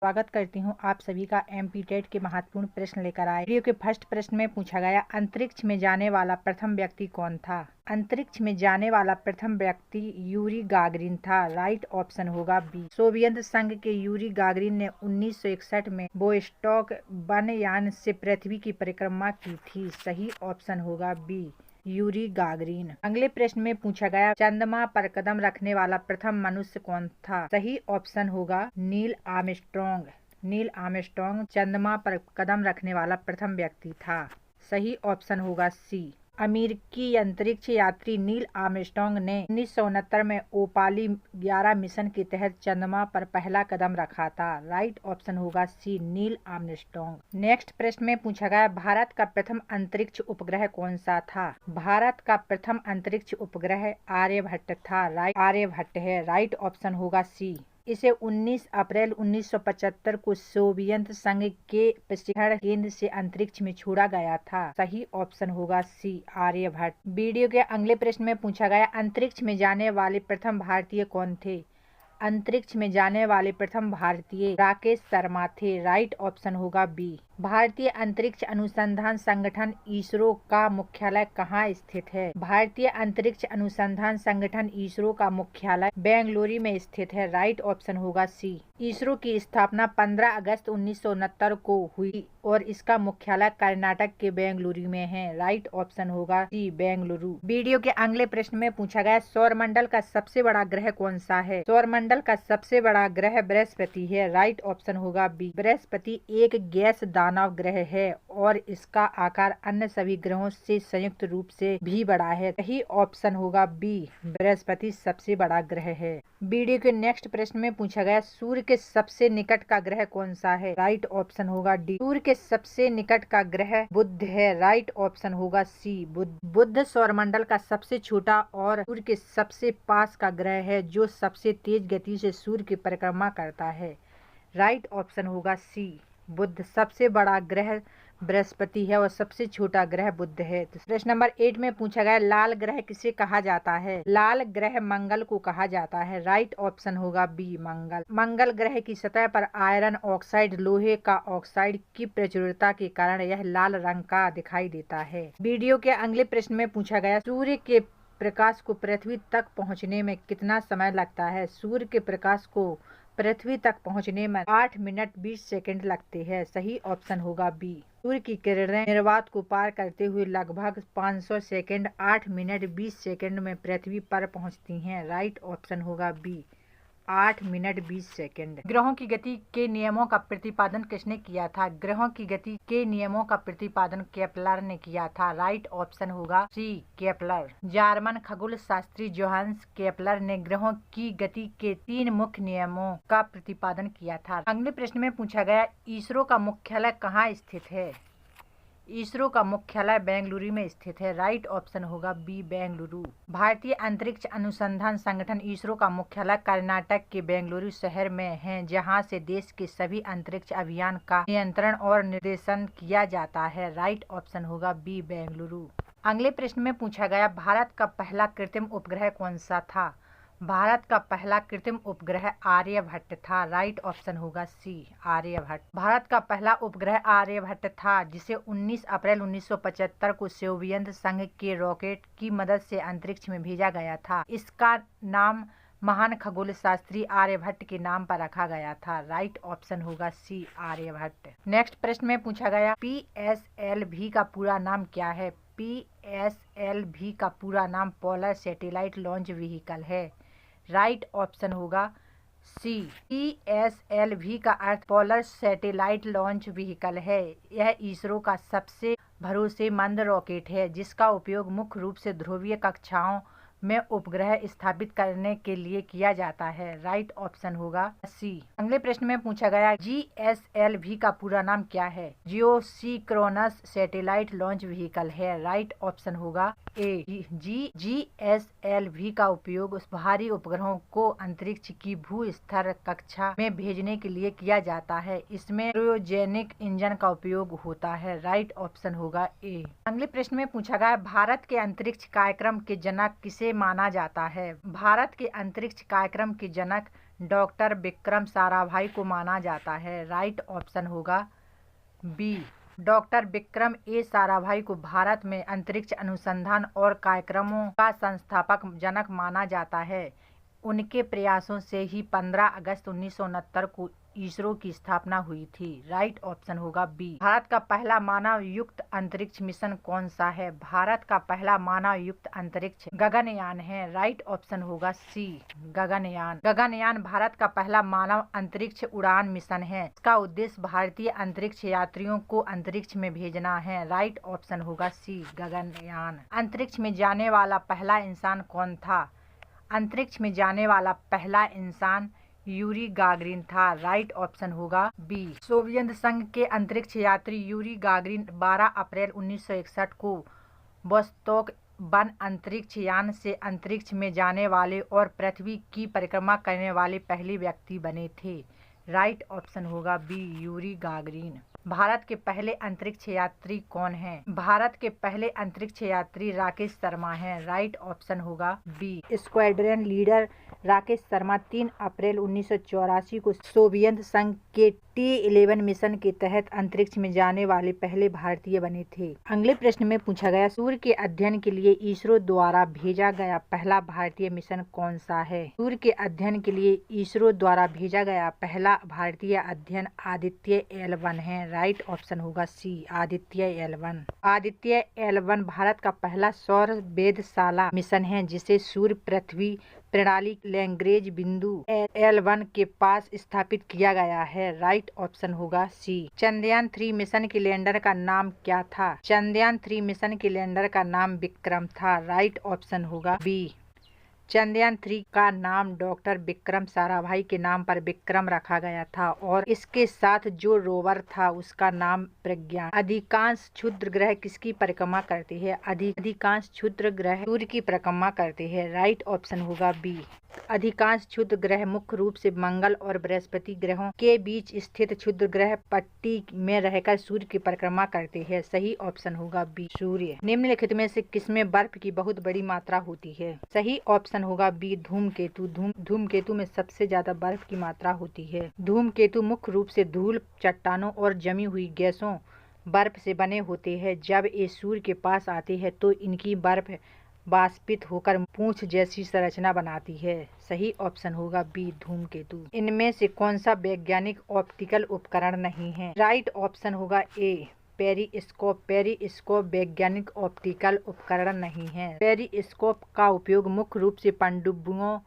स्वागत करती हूँ आप सभी का एमपी टेट के महत्वपूर्ण प्रश्न लेकर आए। वीडियो के फर्स्ट प्रश्न में पूछा गया अंतरिक्ष में जाने वाला प्रथम व्यक्ति कौन था। अंतरिक्ष में जाने वाला प्रथम व्यक्ति यूरी गागरिन था। राइट ऑप्शन होगा बी। सोवियत संघ के यूरी गागरिन ने 1961 में वोस्टॉक 1 यान से पृथ्वी की परिक्रमा की थी। सही ऑप्शन होगा बी, यूरी गागरिन। अगले प्रश्न में पूछा गया चंद्रमा पर कदम रखने वाला प्रथम मनुष्य कौन था। सही ऑप्शन होगा नील आर्मस्ट्रॉन्ग। नील आर्मस्ट्रॉन्ग चंद्रमा पर कदम रखने वाला प्रथम व्यक्ति था। सही ऑप्शन होगा सी। अमेरिकी अंतरिक्ष यात्री नील आर्मस्ट्रॉन्ग ने 1969 में ओपाली 11 मिशन के तहत चंद्रमा पर पहला कदम रखा था। राइट ऑप्शन होगा सी, नील आर्मस्ट्रॉन्ग। नेक्स्ट प्रश्न में पूछा गया भारत का प्रथम अंतरिक्ष उपग्रह कौन सा था। भारत का प्रथम अंतरिक्ष उपग्रह आर्यभट्ट था। आर्यभट्ट है। राइट ऑप्शन होगा सी। इसे 19 अप्रैल 1975 को सोवियत संघ के प्रशिक्षण केंद्र से अंतरिक्ष में छोड़ा गया था। सही ऑप्शन होगा सी, आर्यभट्ट। वीडियो के अगले प्रश्न में पूछा गया अंतरिक्ष में जाने वाले प्रथम भारतीय कौन थे। अंतरिक्ष में जाने वाले प्रथम भारतीय राकेश शर्मा थे। राइट ऑप्शन होगा बी। भारतीय अंतरिक्ष अनुसंधान संगठन इसरो का मुख्यालय कहाँ स्थित है। भारतीय अंतरिक्ष अनुसंधान संगठन इसरो का मुख्यालय बेंगलुरु में स्थित है। राइट ऑप्शन होगा सी। इसरो की स्थापना 15 अगस्त 1969 को हुई और इसका मुख्यालय कर्नाटक के बेंगलुरु में है। राइट ऑप्शन होगा सी, बेंगलुरु। वीडियो के अगले प्रश्न में पूछा गया सौरमंडल का सबसे बड़ा ग्रह कौन सा है। सौरमंडल का सबसे बड़ा ग्रह बृहस्पति है। राइट ऑप्शन होगा बी। बृहस्पति एक गैस दानव ग्रह है और इसका आकार अन्य सभी ग्रहों से संयुक्त रूप से भी बड़ा है। सही ऑप्शन होगा बी, बृहस्पति सबसे बड़ा ग्रह है। वीडियो के नेक्स्ट प्रश्न में पूछा गया सूर्य के सबसे निकट का ग्रह कौन सा है। राइट ऑप्शन होगा डी। सूर्य के सबसे निकट का ग्रह बुध है। राइट ऑप्शन होगा सी, बुध। बुध सौरमंडल का सबसे छोटा और सूर्य के सबसे पास का ग्रह है जो सबसे तेज गति से सूर्य की परिक्रमा करता है। राइट ऑप्शन होगा सी, बुध। सबसे बड़ा ग्रह बृहस्पति है और सबसे छोटा ग्रह बुध है। तो प्रश्न नंबर 8 में पूछा गया लाल ग्रह किसे कहा जाता है। लाल ग्रह मंगल को कहा जाता है। राइट ऑप्शन होगा बी, मंगल। मंगल ग्रह की सतह पर आयरन ऑक्साइड, लोहे का ऑक्साइड की प्रचुरता के कारण यह लाल रंग का दिखाई देता है। वीडियो के अगले प्रश्न में पूछा गया सूर्य के प्रकाश को पृथ्वी तक पहुँचने में कितना समय लगता है। सूर्य के प्रकाश को पृथ्वी तक पहुंचने में 8 मिनट 20 सेकंड लगते हैं। सही ऑप्शन होगा बी। सूर्य की किरणें निर्वात को पार करते हुए लगभग 500 सेकंड 8 मिनट 20 सेकंड में पृथ्वी पर पहुंचती हैं। राइट ऑप्शन होगा बी, 8 मिनट 20 सेकंड। ग्रहों की गति के नियमों का प्रतिपादन किसने किया था। ग्रहों की गति के नियमों का प्रतिपादन केपलर ने किया था। राइट ऑप्शन होगा सी, केपलर। जर्मन खगोल शास्त्री जोहान्स केपलर ने ग्रहों की गति के 3 मुख्य नियमों का प्रतिपादन किया था। अगले प्रश्न में पूछा गया इसरो का मुख्यालय कहाँ स्थित है। इसरो का मुख्यालय बेंगलुरु में स्थित है। राइट ऑप्शन होगा बी, बेंगलुरु। भारतीय अंतरिक्ष अनुसंधान संगठन इसरो का मुख्यालय कर्नाटक के बेंगलुरु शहर में है जहां से देश के सभी अंतरिक्ष अभियान का नियंत्रण और निर्देशन किया जाता है। राइट ऑप्शन होगा बी, बेंगलुरु। अगले प्रश्न में पूछा गया भारत का पहला कृत्रिम उपग्रह कौन सा था। भारत का पहला कृत्रिम उपग्रह आर्यभट्ट था। राइट ऑप्शन होगा सी, आर्यभट्ट। भारत का पहला उपग्रह आर्यभट्ट था जिसे 19 अप्रैल 1975 को सोवियत संघ के रॉकेट की मदद से अंतरिक्ष में भेजा गया था। इसका नाम महान खगोल शास्त्री आर्यभट्ट के नाम पर रखा गया था। राइट ऑप्शन होगा सी, आर्यभट्ट। नेक्स्ट प्रश्न में पूछा गया PSLV का पूरा नाम क्या है। PSLV का पूरा नाम पोलर सैटेलाइट लॉन्च व्हीकल है। राइट ऑप्शन होगा सी। PSLV का अर्थ पोलर सैटेलाइट लॉन्च व्हीकल है। यह इसरो का सबसे भरोसेमंद रॉकेट है जिसका उपयोग मुख्य रूप से ध्रुवीय कक्षाओं में उपग्रह स्थापित करने के लिए किया जाता है। राइट ऑप्शन होगा सी। अगले प्रश्न में पूछा गया GSLV का पूरा नाम क्या है। जियोसिंक्रोनस सैटेलाइट लॉन्च व्हीकल है। राइट ऑप्शन होगा ए। GSLV का उपयोग उस भारी उपग्रहों को अंतरिक्ष की भू-स्तर कक्षा में भेजने के लिए किया जाता है। इसमें क्रायोजेनिक इंजन का उपयोग होता है। राइट ऑप्शन होगा ए। अगले प्रश्न में पूछा गया भारत के अंतरिक्ष कार्यक्रम के जनक किसे माना जाता है। भारत के अंतरिक्ष कार्यक्रम के जनक डॉक्टर विक्रम साराभाई को माना जाता है? राइट ऑप्शन होगा बी। डॉक्टर विक्रम ए साराभाई को भारत में अंतरिक्ष अनुसंधान और कार्यक्रमों का संस्थापक जनक माना जाता है। उनके प्रयासों से ही 15 अगस्त 1969 को इसरो की स्थापना हुई थी। राइट ऑप्शन होगा बी। भारत का पहला मानव युक्त अंतरिक्ष मिशन कौन सा है? भारत का पहला मानव युक्त अंतरिक्ष गगनयान है। राइट ऑप्शन होगा सी, गगनयान। गगनयान भारत का पहला मानव अंतरिक्ष उड़ान मिशन है। इसका उद्देश्य भारतीय अंतरिक्ष यात्रियों को अंतरिक्ष में भेजना है। राइट ऑप्शन होगा सी, गगनयान। अंतरिक्ष में जाने वाला पहला इंसान कौन था? अंतरिक्ष में जाने वाला पहला इंसान यूरी गागरिन था। राइट ऑप्शन होगा बी। सोवियत संघ के अंतरिक्ष यात्री यूरी गागरिन 12 अप्रैल 1961 को वोस्तोक 1 अंतरिक्ष यान से अंतरिक्ष में जाने वाले और पृथ्वी की परिक्रमा करने वाले पहले व्यक्ति बने थे। राइट ऑप्शन होगा बी, यूरी गागरिन। भारत के पहले अंतरिक्ष यात्री कौन हैं? भारत के पहले अंतरिक्ष यात्री राकेश शर्मा हैं। राइट ऑप्शन होगा B. Squadron leader Rakesh Sharma 3 अप्रैल 1984 को सोवियत संघ के T-11 मिशन के तहत अंतरिक्ष में जाने वाले पहले भारतीय बने थे। अगले प्रश्न में पूछा गया, सूर्य के अध्ययन के लिए इसरो द्वारा भेजा गया पहला भारतीय मिशन कौन सा है? सूर्य के अध्ययन के लिए इसरो द्वारा भेजा गया पहला भारतीय अध्ययन आदित्य L1 है। राइट ऑप्शन होगा सी, आदित्य L1। आदित्य L1 भारत का पहला सौर वेधशाला मिशन है जिसे सूर्य पृथ्वी प्रणाली लैग्रेंज बिंदु L1 के पास स्थापित किया गया है। राइट ऑप्शन होगा सी। चंद्रयान 3 मिशन के लैंडर का नाम क्या था? चंद्रयान 3 मिशन के लैंडर का नाम विक्रम था। राइट ऑप्शन होगा बी। चंद्रयान 3 का नाम डॉक्टर विक्रम साराभाई के नाम पर विक्रम रखा गया था और इसके साथ जो रोवर था उसका नाम प्रज्ञान। अधिकांश क्षुद्र ग्रह किसकी परिक्रमा करते हैं? अधिकांश क्षुद्र ग्रह सूर्य की परिक्रमा करते हैं। राइट ऑप्शन होगा बी। अधिकांश क्षुद्र ग्रह मुख्य रूप से मंगल और बृहस्पति ग्रहों के बीच स्थित क्षुद्र ग्रह पट्टी में रहकर सूर्य की परिक्रमा करते हैं। सही ऑप्शन होगा बी, सूर्य। निम्नलिखित में से किसमें बर्फ की बहुत बड़ी मात्रा होती है? सही ऑप्शन होगा बी, धूमकेतु। धूमकेतु में सबसे ज्यादा बर्फ की मात्रा होती है। धूमकेतु मुख्य रूप से धूल, चट्टानों और जमी हुई गैसों बर्फ से बने होते हैं। जब ये सूर्य के पास आते हैं तो इनकी बर्फ वाष्पित होकर पूंछ जैसी संरचना बनाती है। सही ऑप्शन होगा बी, धूमकेतु। इनमें से कौन सा वैज्ञानिक ऑप्टिकल उपकरण नहीं है? राइट ऑप्शन होगा ए, पेरिस्कोप। पेरिस्कोप वैज्ञानिक ऑप्टिकल उपकरण नहीं है। पेरिस्कोप का उपयोग मुख्य रूप से पनडुब्बियों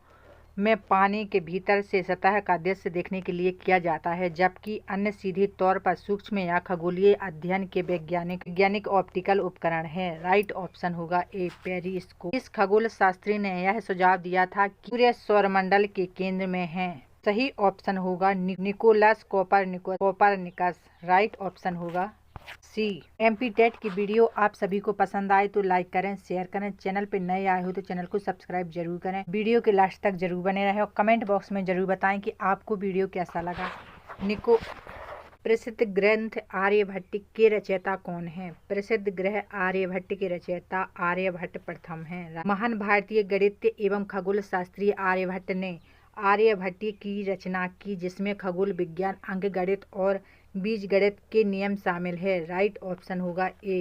में पानी के भीतर से सतह का दृश्य देखने के लिए किया जाता है, जबकि अन्य सीधे तौर पर सूक्ष्म या खगोलीय अध्ययन के वैज्ञानिक ऑप्टिकल उपकरण है। राइट ऑप्शन होगा ए, पेरिस्कोप। इस खगोल शास्त्री ने यह सुझाव दिया था कि सूर्य सौरमंडल के केंद्र में है। सही ऑप्शन होगा निकोलस कोपरनिकस। राइट ऑप्शन होगा सी। MP टेट की वीडियो आप सभी को पसंद आए तो लाइक करें, शेयर करें। चैनल पे नए आए हो तो चैनल को सब्सक्राइब जरूर करें। वीडियो के लास्ट तक जरूर बने रहें और कमेंट बॉक्स में जरूर बताएं कि आपको वीडियो कैसा लगा। प्रसिद्ध ग्रंथ आर्यभट्ट के रचयिता कौन है? प्रसिद्ध ग्रह आर्यभट्ट के रचयिता आर्यभट्ट प्रथम हैं। महान भारतीय गणित एवं खगोल शास्त्री आर्यभट्ट ने आर्यभट्ट की रचना की, जिसमें खगोल विज्ञान, अंकगणित और बीजगणित के नियम शामिल है। राइट ऑप्शन होगा ए।